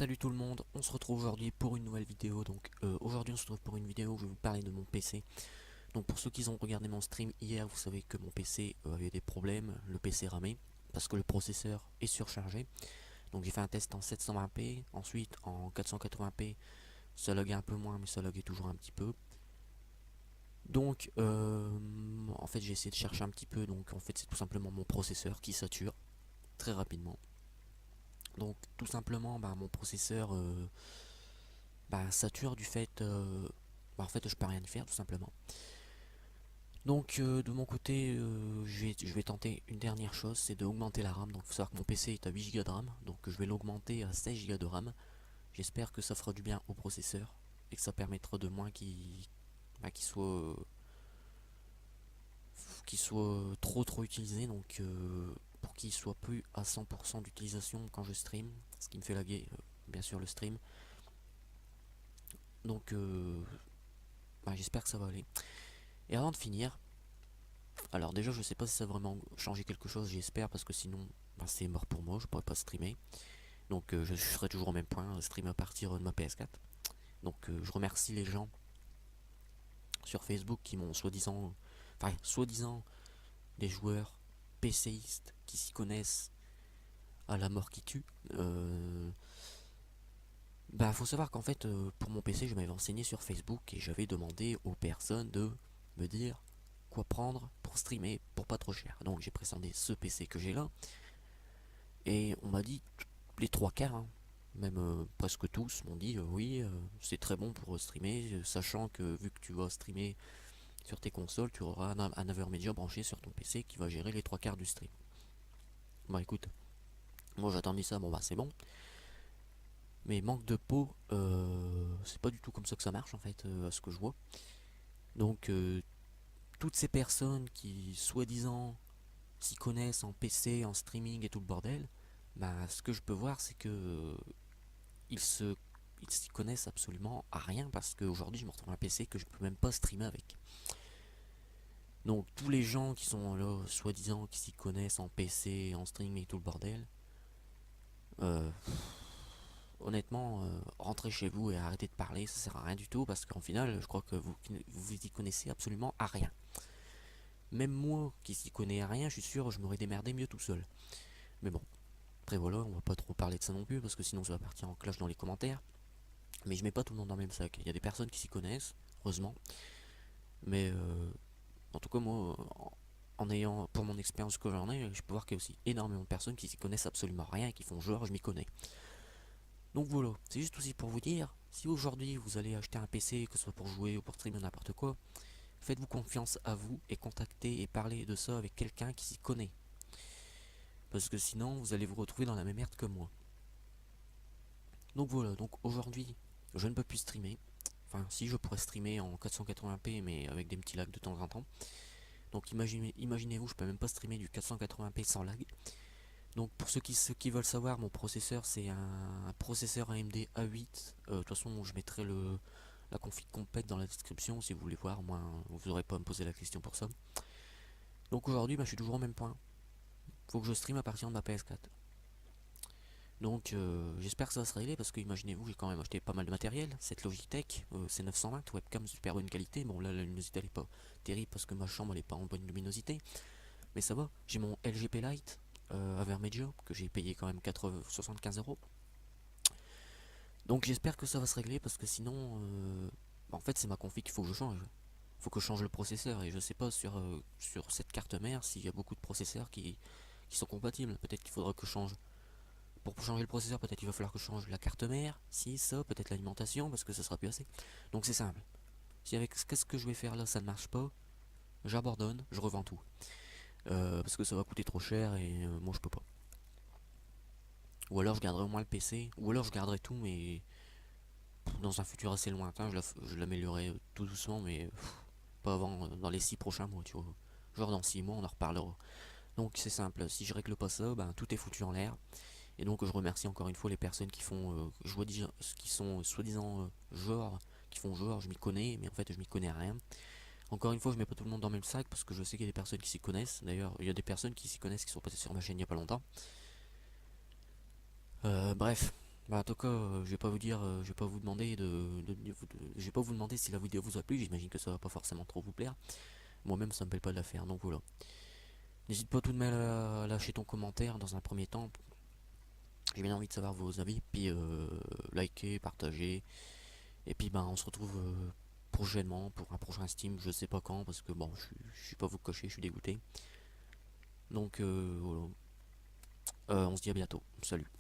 Salut tout le monde, on se retrouve aujourd'hui pour une nouvelle vidéo. Aujourd'hui on se retrouve pour une vidéo où je vais vous parler de mon PC. Donc pour ceux qui ont regardé mon stream hier, vous savez que mon PC avait des problèmes, le PC ramait parce que le processeur est surchargé. Donc j'ai fait un test en 720p, ensuite en 480p, ça laguait un peu moins mais ça laguait toujours un petit peu. En fait j'ai essayé de chercher un petit peu, donc en fait c'est tout simplement mon processeur qui sature très rapidement. Donc tout simplement mon processeur sature du fait en fait je peux rien y faire tout simplement. De mon côté je vais tenter une dernière chose, c'est d'augmenter la RAM. Donc il faut savoir que mon PC est à 8 Go de RAM, donc je vais l'augmenter à 16 Go de RAM. J'espère que ça fera du bien au processeur et que ça permettra de moins qu'il soit trop utilisé, pour qu'il soit plus à 100% d'utilisation quand je stream, ce qui me fait laguer bien sûr le stream. Donc j'espère que ça va aller. Et avant de finir, alors déjà je sais pas si ça va vraiment changer quelque chose, j'espère, parce que sinon c'est mort pour moi, je pourrais pas streamer. Je serai toujours au même point, stream à partir de ma PS4. Je remercie les gens sur Facebook qui m'ont soi-disant des joueurs PCistes qui s'y connaissent à la mort qui tue. Faut savoir qu'en fait pour mon PC je m'avais renseigné sur Facebook et j'avais demandé aux personnes de me dire quoi prendre pour streamer pour pas trop cher. Donc j'ai présenté ce PC que j'ai là et on m'a dit les trois quarts, hein, même presque tous m'ont dit oui c'est très bon pour streamer, sachant que vu que tu vas streamer sur tes consoles, tu auras un Avermedia branché sur ton PC qui va gérer les trois quarts du stream. Bah écoute, moi j'attendais ça, c'est bon. Mais manque de peau, c'est pas du tout comme ça que ça marche en fait, à ce que je vois. Donc toutes ces personnes qui soi-disant s'y connaissent en PC, en streaming et tout le bordel, ce que je peux voir c'est que ils se ils s'y connaissent absolument à rien parce qu'aujourd'hui je me retrouve un PC que je peux même pas streamer avec. Donc tous les gens qui sont là, soi-disant qui s'y connaissent en PC, en streaming et tout le bordel, euh, honnêtement, rentrez chez vous et arrêtez de parler, ça sert à rien du tout parce qu'en final, je crois que vous y connaissez absolument à rien. Même moi qui s'y connais à rien, je suis sûr, je m'aurais démerdé mieux tout seul. Mais bon, après voilà, on va pas trop parler de ça non plus parce que sinon ça va partir en clash dans les commentaires. Mais je mets pas tout le monde dans le même sac. Il y a des personnes qui s'y connaissent, heureusement. Mais en tout cas, moi, en ayant, pour mon expérience que j'en ai, je peux voir qu'il y a aussi énormément de personnes qui s'y connaissent absolument rien et qui font genre, je m'y connais. Donc voilà, c'est juste aussi pour vous dire, si aujourd'hui vous allez acheter un PC, que ce soit pour jouer ou pour streamer n'importe quoi, faites-vous confiance à vous et contactez et parlez de ça avec quelqu'un qui s'y connaît. Parce que sinon, vous allez vous retrouver dans la même merde que moi. Donc voilà, donc aujourd'hui, je ne peux plus streamer. Enfin, si je pourrais streamer en 480p, mais avec des petits lags de temps en temps. Donc imaginez-vous, je peux même pas streamer du 480p sans lag. Donc pour ceux qui veulent savoir, mon processeur c'est un processeur AMD A8. De toute façon, je mettrai la config complète dans la description si vous voulez voir. Moi, vous n'aurez pas à me poser la question pour ça. Donc aujourd'hui, je suis toujours au même point. Faut que je stream à partir de ma PS4. Donc j'espère que ça va se régler parce que imaginez-vous, j'ai quand même acheté pas mal de matériel. Cette Logitech C920, webcam super bonne qualité. Bon là la luminosité elle est pas terrible parce que ma chambre elle est pas en bonne luminosité. Mais ça va, j'ai mon LGP Lite Avermedia que j'ai payé quand même 75 €. Donc j'espère que ça va se régler parce que sinon en fait c'est ma config qu'il faut que je change. Faut que je change le processeur et je sais pas sur cette carte mère s'il y a beaucoup de processeurs qui sont compatibles. Peut-être qu'il faudra que je change. Pour changer le processeur, peut-être il va falloir que je change la carte mère, si ça, peut-être l'alimentation, parce que ça sera plus assez. Donc c'est simple. Si avec ce que je vais faire là ça ne marche pas, j'abandonne, je revends tout. Parce que ça va coûter trop cher et moi je peux pas. Ou alors je garderai au moins le PC, ou alors je garderai tout, mais dans un futur assez lointain, je l'améliorerai tout doucement, mais pas avant dans les 6 prochains mois, tu vois. Genre dans 6 mois, on en reparlera. Donc c'est simple, si je règle pas ça, tout est foutu en l'air. Et donc je remercie encore une fois les personnes qui font, qui sont soi-disant qui font genre, je m'y connais, mais en fait je m'y connais à rien. Encore une fois, je mets pas tout le monde dans le même sac parce que je sais qu'il y a des personnes qui s'y connaissent. D'ailleurs, il y a des personnes qui s'y connaissent qui sont passées sur ma chaîne il y a pas longtemps. Bref, Bah, en tout cas, je vais pas vous dire, je vais pas vous demander je vais pas vous demander si la vidéo vous a plu. J'imagine que ça va pas forcément trop vous plaire. Moi-même, ça me plaît pas de la faire, donc voilà. N'hésite pas tout de même à lâcher ton commentaire dans un premier temps. J'ai bien envie de savoir vos avis, puis likez, partagez, et puis ben on se retrouve prochainement pour un prochain Steam, je sais pas quand, parce que bon, je suis pas vous cocher, je suis dégoûté. Donc voilà. On se dit à bientôt. Salut.